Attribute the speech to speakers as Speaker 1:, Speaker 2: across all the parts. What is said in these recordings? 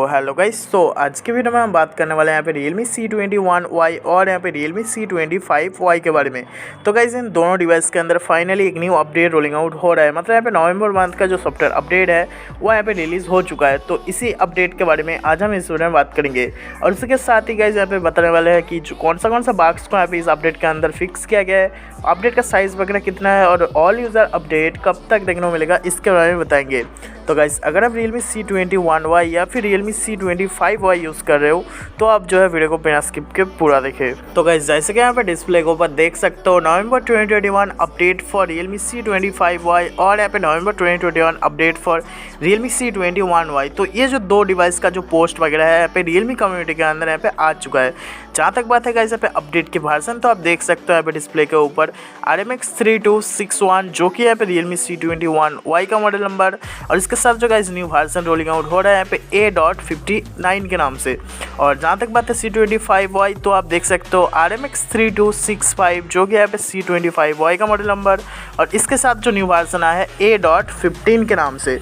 Speaker 1: Hello guys, तो आज के वीडियो में हम बात करने वाले हैं यहाँ पे Realme C21Y और यहाँ पे Realme C25Y के बारे में। तो गाइस इन दोनों डिवाइस के अंदर फाइनली एक न्यू अपडेट रोलिंग आउट हो रहा है। मतलब यहाँ पे नवंबर मंथ का जो सॉफ्टवेयर अपडेट है वो यहाँ पे रिलीज़ हो चुका है। तो इसी अपडेट के बारे में आज हम इस वीडियो में बात करेंगे और इसके साथ ही गाइस यहाँ पे बताने वाले हैं कि कौन सा बग्स को यहाँ पे इस अपडेट के अंदर फिक्स किया गया है, अपडेट का साइज़ वगैरह कितना है और ऑल यूज़र अपडेट कब तक देखने को मिलेगा इसके बारे में बताएंगे। तो गाइस अगर आप Realme C21Y या फिर Realme C25Y यूज़ कर रहे हो तो आप जो है वीडियो को बिना स्किप के पूरा देखें। तो गाइस जैसे कि यहाँ पे डिस्प्ले के ऊपर देख सकते हो नवंबर 2021 अपडेट फॉर Realme C25Y और यहाँ पे नवंबर 2021 अपडेट फॉर Realme C21Y। तो ये जो दो डिवाइस का जो पोस्ट वगैरह है यहाँ पे Realme कम्युनिटी के अंदर यहाँ पे आ चुका है। जहाँ तक बात है गाइस यहाँ पे अपडेट की वर्जन तो आप देख सकते हो यहाँ पे डिस्प्ले के ऊपर RMX 3261 जो कि यहाँ पे Realme C21Y का मॉडल नंबर और इसके साथ जो guys new version rolling out हो रहा है यहाँ पे a.59 के नाम से। और जहाँ तक बात है C25Y तो आप देख सकते हो RMX 3265 जो कि यहाँ पे C25Y का मॉडल नंबर और इसके साथ जो न्यू वर्जन आया है a.15 के नाम से।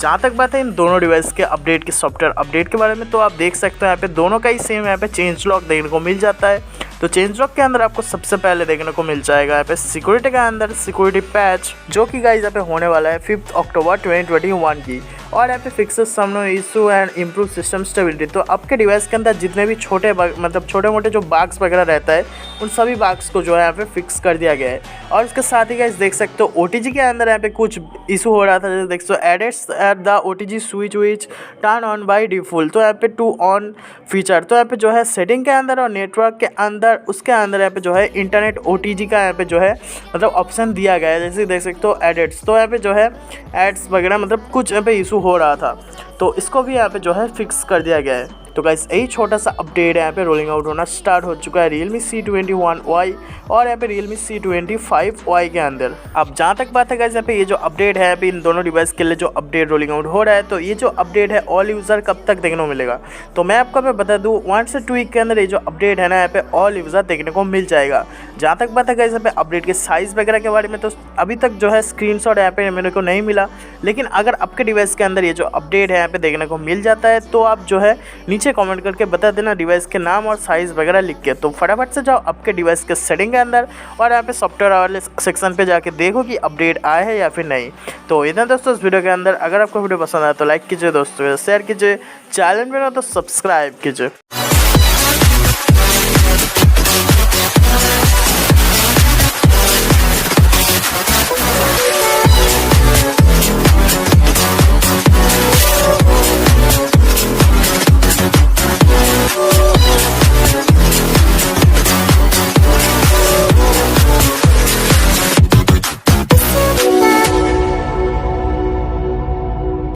Speaker 1: जहाँ तक बात है इन दोनों डिवाइस के अपडेट के सॉफ्टवेयर अपडेट के बारे में तो आप देख सकते हो यहाँ पे दोनों का ही सेम यहाँ पे चेंज लॉक देखने को मिल जाता है। तो चेंज लॉक के अंदर आपको सबसे पहले देखने को मिल जाएगा यहाँ पे सिक्योरिटी के अंदर सिक्योरिटी पैच जो कि गाइस यहाँ पे होने वाला है 5 अक्टूबर 2021 की। और यहाँ पे fixes some issue and improve system stability. तो आपके डिवाइस के अंदर जितने भी छोटे मोटे जो बग्स वगैरह रहता है उन सभी बग्स को जो है यहाँ पे फिक्स कर दिया गया है। और इसके साथ ही गाइस देख सकते हो OTG के अंदर यहाँ पे कुछ इशू हो रहा था, जैसे देख सकते हो edits at the OTG switch turn on by default. तो यहाँ पे टू ऑन फीचर तो यहाँ पे जो है सेटिंग के अंदर और नेटवर्क के अंदर उसके अंदर यहाँ पे जो है इंटरनेट OTG का यहाँ पे जो है मतलब ऑप्शन दिया गया है। जैसे देख सकते हो एडेट्स तो यहाँ पे जो है एड्स वगैरह मतलब कुछ यहाँ पे इशू हो रहा था तो इसको भी यहाँ पे जो है फिक्स कर दिया गया है। तो गाइस यही छोटा सा अपडेट यहाँ पे रोलिंग आउट होना स्टार्ट हो चुका है Realme C21Y और यहाँ पे Realme C25Y के अंदर। अब जहाँ तक बात है गाइस यहाँ पे ये जो अपडेट है अभी इन दोनों डिवाइस के लिए जो अपडेट रोलिंग आउट हो रहा है तो ये जो अपडेट है ऑल यूज़र कब तक देखने को मिलेगा। तो मैं आपको बता दूँ 1 से 2 वीक के अंदर ये जो अपडेट है ना यहाँ पे ऑल यूज़र देखने को मिल जाएगा। जहाँ तक बात है गाइस यहाँ पे अपडेट के साइज़ वगैरह के बारे में तो अभी तक जो है स्क्रीनशॉट यहाँ पे मेरे को नहीं मिला, लेकिन अगर आपके डिवाइस के अंदर ये जो अपडेट है यहाँ पे देखने को मिल जाता है तो आप जो है नीचे कमेंट करके बता देना डिवाइस के नाम और साइज़ वगैरह लिख के। तो फटाफट से जाओ आपके डिवाइस के सेटिंग के अंदर और यहाँ पे सॉफ्टवेयर वाले सेक्शन पे जाके देखो कि अपडेट आया है या फिर नहीं। तो इतना दोस्तों इस वीडियो के अंदर। अगर आपको वीडियो पसंद आया तो लाइक कीजिए, दोस्तों शेयर कीजिए, चैनल पे ना तो सब्सक्राइब कीजिए।